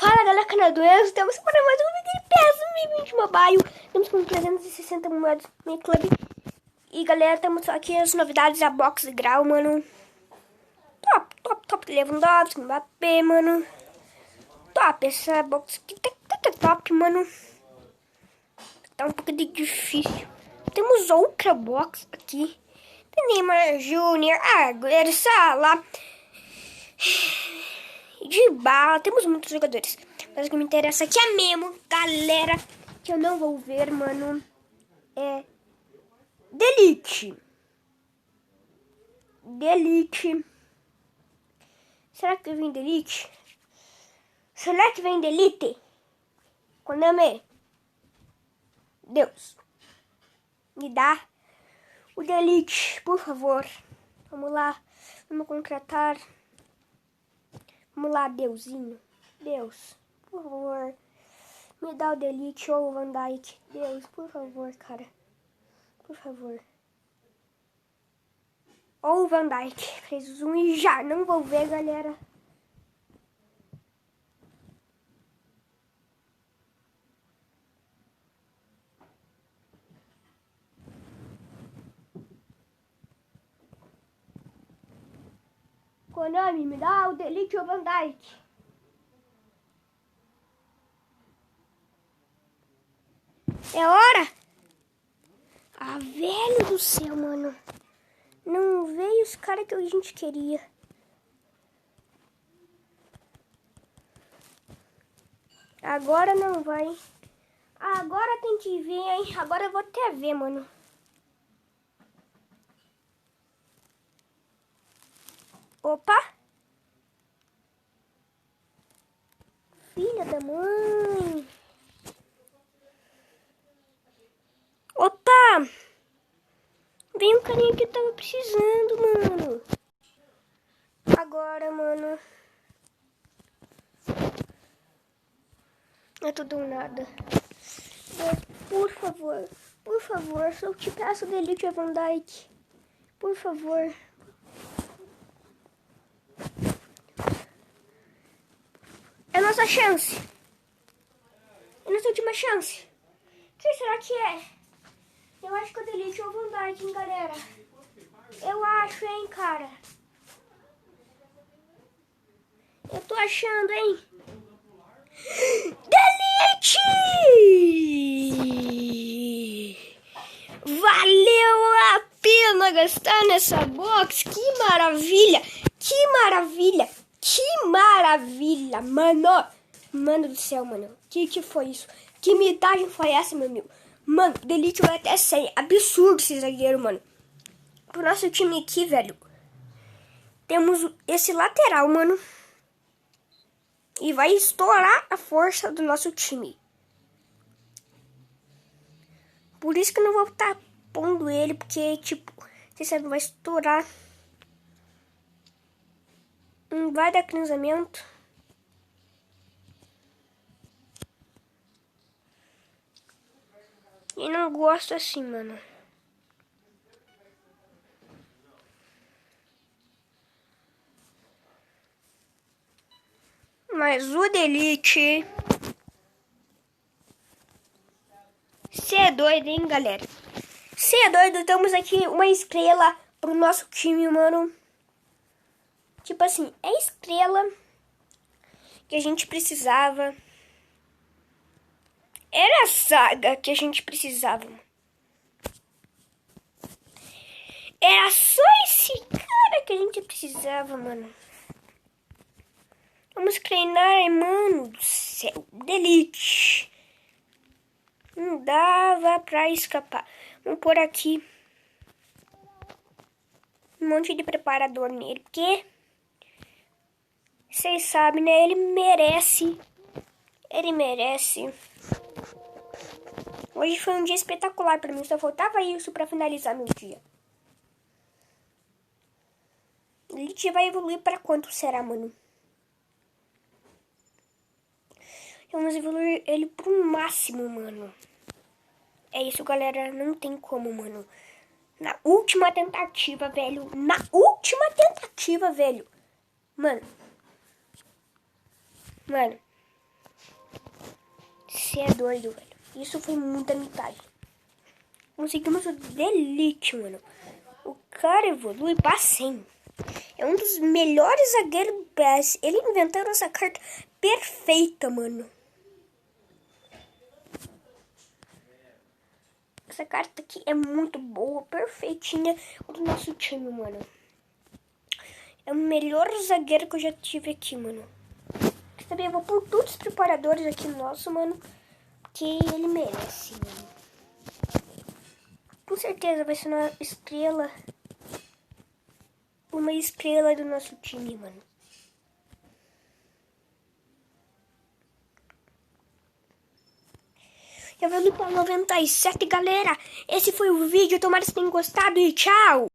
Fala galera, canal do Enzo, estamos para mais um vídeo de PES 2020 Mobile. Estamos com 360 moedas no clube. E galera, estamos aqui as novidades da box de grau, mano. Top, Lewandowski, Mbappé, mano. Top, essa box aqui tá top, mano. Tá um pouco difícil. Temos outra box aqui. Tem Neymar Júnior, Agüero, Salah, de bala, temos muitos jogadores. Mas o que me interessa aqui é mesmo, galera, que eu não vou ver, mano, é Delete. Será que vem Delete? Será que vem Delete? Konami, Deus, me dá o Delete, por favor. Vamos lá, vamos contratar. Vamos lá, Deusinho. Deus, por favor, me dá o Delete ou o Van Dijk. Deus, por favor, cara. Por favor. Ou o Van Dijk. Fez um e já. Não vou ver, galera. Konami, me dá o Delete ou o Van Dijk. É hora? Ah, velho do céu, mano. Não veio os caras que a gente queria. Agora não vai. Agora tem que ver, hein? Agora eu vou até ver, mano. Opa! Filha da mãe! Opa! Vem um carinha que eu tava precisando, mano. Agora, mano. É tudo ou nada. Por favor, só te peço Delete ou Van Dijk. Por favor. É a nossa chance. É a nossa última chance. Quem será que é? Eu acho que o Delete ou o Van Dijk, hein, galera? Eu acho, hein, cara. Eu tô achando, hein? Delete! Valeu a pena gastar nessa box. Que maravilha! Que maravilha! Que maravilha, mano! Mano do céu, mano. Que foi isso? Que mitagem foi essa, meu amigo? Mano, Delete vai até 100. Absurdo esse zagueiro, mano. Pro nosso time aqui, velho. Temos esse lateral, mano. E vai estourar a força do nosso time. Por isso que eu não vou estar pondo ele. Porque, tipo, você sabe, vai estourar. Não vai dar cruzamento. E não gosto assim, mano. Mas o Delete... Cê é doido, hein, galera? Cê é doido, temos aqui uma estrela pro nosso time, mano. Tipo assim, é a estrela que a gente precisava. Era a saga que a gente precisava. Era só esse cara que a gente precisava, mano. Vamos treinar, mano do céu. Delete. Não dava pra escapar. Vamos pôr aqui um monte de preparador nele. Porque vocês sabem, né? Ele merece. Ele merece. Hoje foi um dia espetacular pra mim. Só faltava isso pra finalizar meu dia. Elite vai evoluir pra quanto será, mano? Vamos evoluir ele pro máximo, mano. É isso, galera. Não tem como, mano. Na última tentativa, velho. Na última tentativa, velho. Mano. Você é doido, velho. Isso foi muita metade. Conseguimos o Delete, mano. O cara evolui pra 100. É um dos melhores zagueiros do PS. Ele inventaram essa carta perfeita, mano. Essa carta aqui é muito boa, perfeitinha do nosso time, mano. É o melhor zagueiro que eu já tive aqui, mano. Também vou por todos os preparadores aqui nosso, mano. Que ele merece, mano. Com certeza vai ser uma estrela. Uma estrela do nosso time, mano. Eu vou para 97, galera. Esse foi o vídeo. Tomara que vocês tenham gostado e tchau.